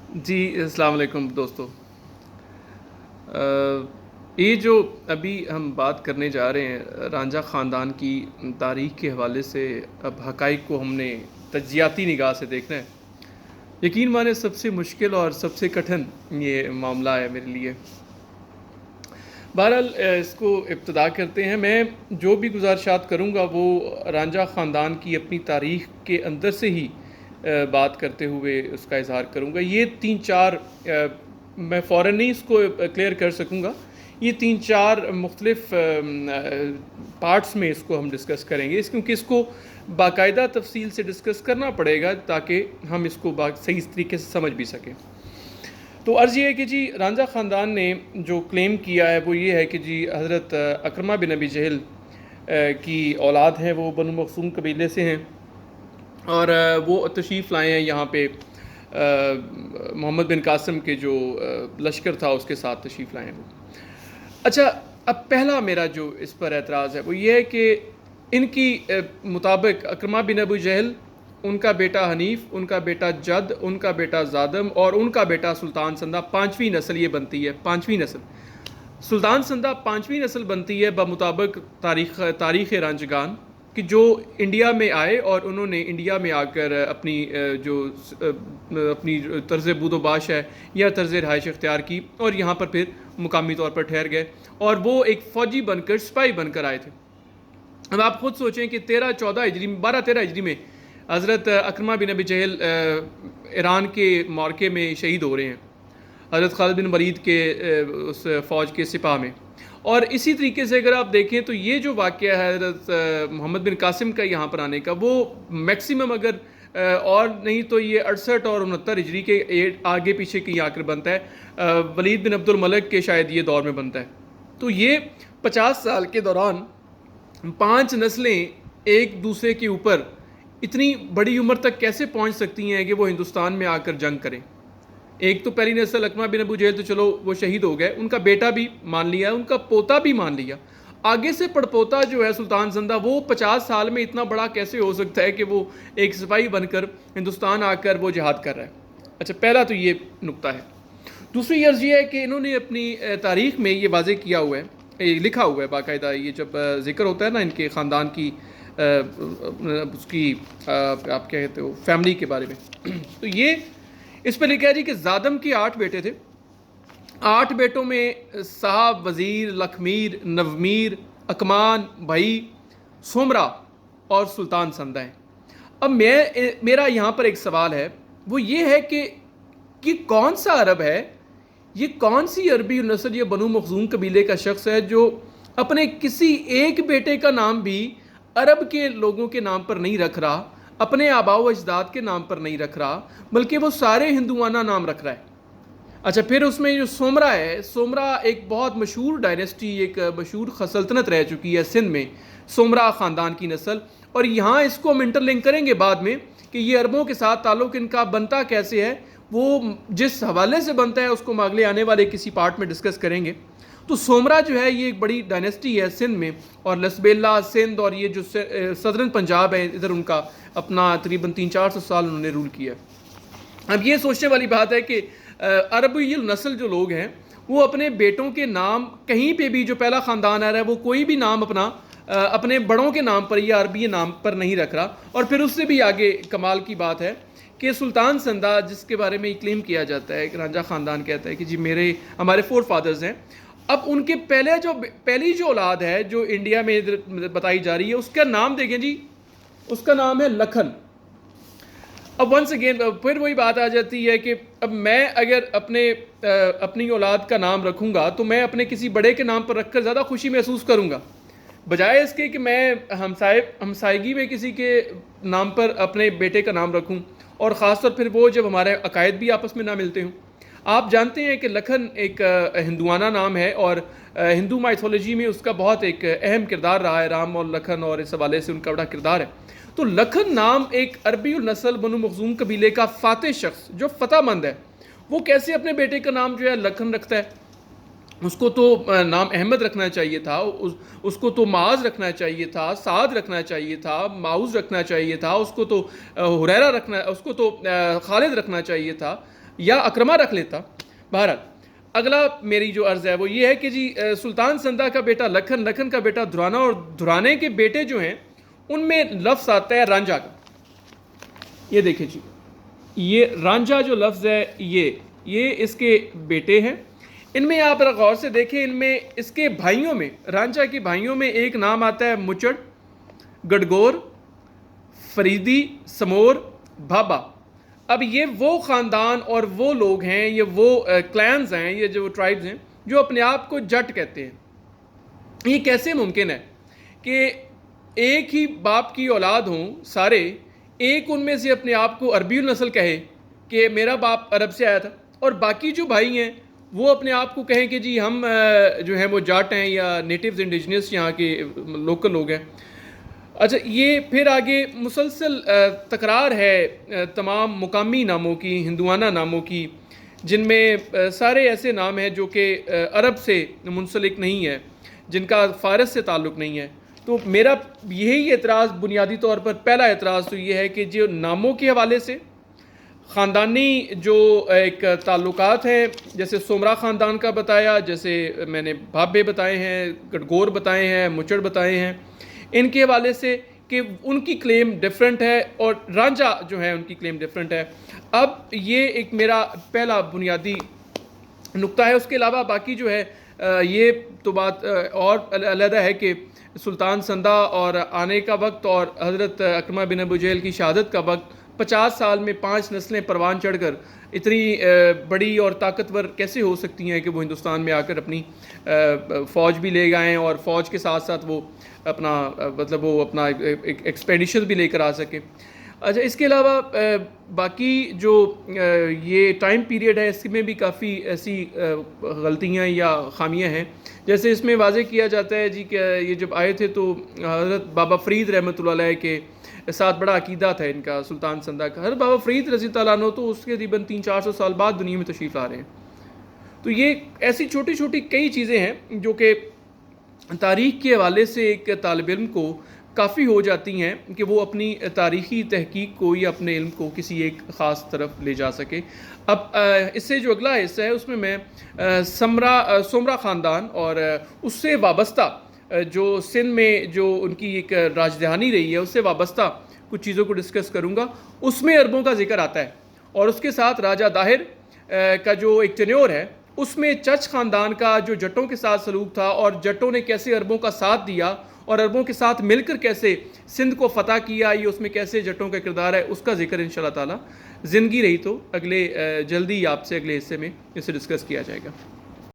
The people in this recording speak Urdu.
جی السلام علیکم دوستو۔ یہ جو ابھی ہم بات کرنے جا رہے ہیں رانجھا خاندان کی تاریخ کے حوالے سے، اب حقائق کو ہم نے تجزیاتی نگاہ سے دیکھنا ہے۔ یقین مانے سب سے مشکل اور سب سے کٹھن یہ معاملہ ہے میرے لیے۔ بہرحال اس کو ابتدا کرتے ہیں۔ میں جو بھی گزارشات کروں گا وہ رانجھا خاندان کی اپنی تاریخ کے اندر سے ہی بات کرتے ہوئے اس کا اظہار کروں گا۔ یہ تین چار میں فوراً نہیں اس کو کلیئر کر سکوں گا، یہ تین چار مختلف پارٹس میں اس کو ہم ڈسکس کریں گے، کیونکہ اس کو باقاعدہ تفصیل سے ڈسکس کرنا پڑے گا تاکہ ہم اس کو صحیح طریقے سے سمجھ بھی سکیں۔ تو عرض یہ ہے کہ جی رانجھا خاندان نے جو کلیم کیا ہے وہ یہ ہے کہ جی حضرت اکرمہ بن ابی جہل کی اولاد ہیں، وہ بنو مخزوم قبیلے سے ہیں، اور وہ تشریف لائے ہیں یہاں پہ محمد بن قاسم کے جو لشکر تھا اس کے ساتھ تشریف لائے ہیں وہ۔ اچھا، اب پہلا میرا جو اس پر اعتراض ہے وہ یہ ہے کہ ان کی مطابق اکرمہ بن ابو جہل، ان کا بیٹا حنیف، ان کا بیٹا جد، ان کا بیٹا زادم اور ان کا بیٹا سلطان سندہ، پانچویں نسل یہ بنتی ہے۔ پانچویں نسل سلطان سندہ پانچویں نسل بنتی ہے بمطابق تاریخ رانجگان، کہ جو انڈیا میں آئے اور انہوں نے انڈیا میں آ کر اپنی طرز بود و باش ہے یا طرز رہائش اختیار کی، اور یہاں پر پھر مقامی طور پر ٹھہر گئے، اور وہ ایک فوجی بن کر، سپاہی بن کر آئے تھے۔ اب آپ خود سوچیں کہ 13-14 ہجری میں، 12-13 ہجری میں حضرت اکرمہ بن ابی جہل ایران کے معرکے میں شہید ہو رہے ہیں، حضرت خالد بن ولید کے اس فوج کے سپاہ میں۔ اور اسی طریقے سے اگر آپ دیکھیں تو یہ جو واقعہ ہے حضرت محمد بن قاسم کا یہاں پر آنے کا، وہ میکسیمم اگر اور نہیں تو یہ 68 اور 69 ہجری کے آگے پیچھے کہیں آ کر بنتا ہے، ولید بن عبد الملک کے شاید یہ دور میں بنتا ہے۔ تو یہ 50 سال کے دوران 5 نسلیں ایک دوسرے کے اوپر اتنی بڑی عمر تک کیسے پہنچ سکتی ہیں کہ وہ ہندوستان میں آ کر جنگ کریں؟ ایک تو پہلی نسل اکرمہ بن ابو جہل تو چلو وہ شہید ہو گئے، ان کا بیٹا بھی مان لیا، ان کا پوتا بھی مان لیا، آگے سے پڑپوتا جو ہے سلطان زندہ، وہ 50 سال میں اتنا بڑا کیسے ہو سکتا ہے کہ وہ ایک سپاہی بن کر ہندوستان آ کر وہ جہاد کر رہا ہے؟ اچھا، پہلا تو یہ نقطہ ہے۔ دوسری عرض یہ ہے کہ انہوں نے اپنی تاریخ میں یہ واضح کیا ہوا ہے، یہ لکھا ہوا ہے باقاعدہ، یہ جب ذکر ہوتا ہے نا ان کے خاندان کی، اس کی آپ کہتے ہو فیملی کے بارے میں، تو یہ اس پہ لکھا ہے جی کہ زادم کے 8 بیٹے تھے، 8 بیٹوں میں صاحب، وزیر، لکھمیر، نومیر، اکمان، بھائی، سومرا اور سلطان سندہ ہیں۔ اب میرا یہاں پر ایک سوال ہے، وہ یہ ہے کہ یہ کون سا عرب ہے، یہ کون سی عربی نسل یہ بنو مخزوم قبیلے کا شخص ہے جو اپنے کسی ایک بیٹے کا نام بھی عرب کے لوگوں کے نام پر نہیں رکھ رہا، اپنے آباء و اجداد کے نام پر نہیں رکھ رہا، بلکہ وہ سارے ہندوانہ نام رکھ رہا ہے۔ اچھا، پھر اس میں جو سومرا ہے، سومرا ایک بہت مشہور ڈائنیسٹی، ایک مشہور سلطنت رہ چکی ہے سندھ میں، سومرا خاندان کی نسل، اور یہاں اس کو ہم انٹر لنک کریں گے بعد میں کہ یہ عربوں کے ساتھ تعلق ان کا بنتا کیسے ہے، وہ جس حوالے سے بنتا ہے اس کو اگلے آنے والے کسی پارٹ میں ڈسکس کریں گے۔ تو سومرا جو ہے یہ ایک بڑی ڈائنیسٹی ہے سندھ میں، اور لسبیلا، سندھ اور یہ جو صدرن پنجاب ہے ادھر، ان کا اپنا تقریباً 300-400 سال انہوں نے رول کیا۔ اب یہ سوچنے والی بات ہے کہ عربی نسل جو لوگ ہیں وہ اپنے بیٹوں کے نام کہیں پہ بھی، جو پہلا خاندان آ رہا ہے وہ کوئی بھی نام اپنے بڑوں کے نام پر یا عربی نام پر نہیں رکھ رہا۔ اور پھر اس سے بھی آگے کمال کی بات ہے کہ سلطان سندہ، جس کے بارے میں کلیم کیا جاتا ہے کہ رانجھا خاندان کہتا ہے کہ جی ہمارے 4 فادرز ہیں، اب ان کے پہلی جو اولاد ہے جو انڈیا میں بتائی جا رہی ہے، اس کا نام دیکھیں جی، اس کا نام ہے لکھن۔ اب ونس اگین پھر وہی بات آ جاتی ہے کہ اب میں اگر اپنی اولاد کا نام رکھوں گا تو میں اپنے کسی بڑے کے نام پر رکھ کر زیادہ خوشی محسوس کروں گا، بجائے اس کے کہ میں ہمسائیگی میں کسی کے نام پر اپنے بیٹے کا نام رکھوں، اور خاص طور پھر وہ جب ہمارے عقائد بھی آپس میں نہ ملتے ہوں۔ آپ جانتے ہیں کہ لکھن ایک ہندوانہ نام ہے، اور ہندو مائتھولوجی میں اس کا بہت ایک اہم کردار رہا ہے، رام اور لکھن، اور اس حوالے سے ان کا بڑا کردار ہے۔ تو لکھن نام ایک عربی النسل بنو مخزوم قبیلے کا فاتح شخص جو فتح مند ہے، وہ کیسے اپنے بیٹے کا نام جو ہے لکھن رکھتا ہے؟ اس کو تو نام احمد رکھنا چاہیے تھا، اس کو تو معاذ رکھنا چاہیے تھا، سعد رکھنا چاہیے تھا، معوذ رکھنا چاہیے تھا، اس کو تو حریرہ رکھنا، اس کو تو خالد رکھنا چاہیے تھا، یا اکرما رکھ لیتا. بہرحال اگلا میری جو عرض ہے وہ یہ ہے کہ جی سلطان سندھا کا بیٹا لکھن، لکھن کا بیٹا دھرانا، اور دھرانے کے بیٹے جو ہیں ان میں لفظ آتا ہے رانجھا کا. یہ دیکھیں جی، یہ رانجھا جو لفظ ہے یہ اس کے بیٹے ہیں. ان میں آپ غور سے دیکھیں، ان میں اس کے بھائیوں میں، رانجھا کے بھائیوں میں ایک نام آتا ہے مچڑ، گڈگور، فریدی، سمور، بھابا. اب یہ وہ خاندان اور وہ لوگ ہیں، یہ وہ کلینز ہیں، یہ جو ٹرائبز ہیں جو اپنے آپ کو جٹ کہتے ہیں. یہ کیسے ممکن ہے کہ ایک ہی باپ کی اولاد ہوں سارے، ایک ان میں سے اپنے آپ کو عربی النسل کہے کہ میرا باپ عرب سے آیا تھا، اور باقی جو بھائی ہیں وہ اپنے آپ کو کہیں کہ جی ہم جو ہیں وہ جاٹ ہیں یا نیٹیوز انڈیجنس یہاں کے لوکل لوگ ہیں. اچھا، یہ پھر آگے مسلسل تکرار ہے تمام مقامی ناموں کی، ہندوانہ ناموں کی، جن میں سارے ایسے نام ہیں جو کہ عرب سے منسلک نہیں ہے، جن کا فارس سے تعلق نہیں ہے. تو میرا یہی اعتراض بنیادی طور پر، پہلا اعتراض تو یہ ہے کہ جو ناموں کے حوالے سے خاندانی جو ایک تعلقات ہیں، جیسے سومرا خاندان کا بتایا، جیسے میں نے بھابے بتائے ہیں، گڈگور بتائے ہیں، مچڑ بتائے ہیں، ان کے حوالے سے کہ ان کی کلیم ڈیفرنٹ ہے اور رانجھا جو ہے ان کی کلیم ڈیفرنٹ ہے. اب یہ ایک میرا پہلا بنیادی نقطہ ہے. اس کے علاوہ باقی جو ہے یہ تو بات اور علیحدہ ہے کہ سلطان سندھا اور آنے کا وقت اور حضرت اکرمہ بن ابو جہل کی شہادت کا وقت، 50 سال میں 5 نسلیں پروان چڑھ کر اتنی بڑی اور طاقتور کیسے ہو سکتی ہیں کہ وہ ہندوستان میں آ کر اپنی فوج بھی لے گئے اور فوج کے ساتھ ساتھ وہ اپنا مطلب وہ اپنا ایکسپیڈیشن بھی لے کر آ سکے. اچھا، اس کے علاوہ باقی جو یہ ٹائم پیریڈ ہے اس میں بھی کافی ایسی غلطیاں یا خامیاں ہیں. جیسے اس میں واضح کیا جاتا ہے جی کہ یہ جب آئے تھے تو حضرت بابا فرید رحمۃ اللہ علیہ کے ساتھ بڑا عقیدہ تھا ان کا، سلطان سندھا کا. حضرت بابا فرید رضی اللہ عنہ تو اس کے تقریباً 300-400 سال بعد دنیا میں تشریف لا رہے ہیں. تو یہ ایسی چھوٹی چھوٹی کئی چیزیں ہیں جو کہ تاریخ کے حوالے سے ایک طالب علم کو کافی ہو جاتی ہیں کہ وہ اپنی تاریخی تحقیق کو یا اپنے علم کو کسی ایک خاص طرف لے جا سکے. اب اس سے جو اگلا حصہ ہے اس میں سومرا خاندان اور اس سے وابستہ جو سندھ میں جو ان کی ایک راجدھانی رہی ہے اس سے وابستہ کچھ چیزوں کو ڈسکس کروں گا. اس میں عربوں کا ذکر آتا ہے اور اس کے ساتھ راجہ داہر کا جو ایک ٹینیور ہے اس میں چچ خاندان کا جو جٹوں کے ساتھ سلوک تھا اور جٹوں نے کیسے عربوں کا ساتھ دیا اور عربوں کے ساتھ مل کر کیسے سندھ کو فتح کیا، یہ اس میں کیسے جٹوں کا کردار ہے، اس کا ذکر انشاءاللہ تعالی زندگی رہی تو اگلے جلدی آپ سے اگلے حصے میں اسے ڈسکس کیا جائے گا.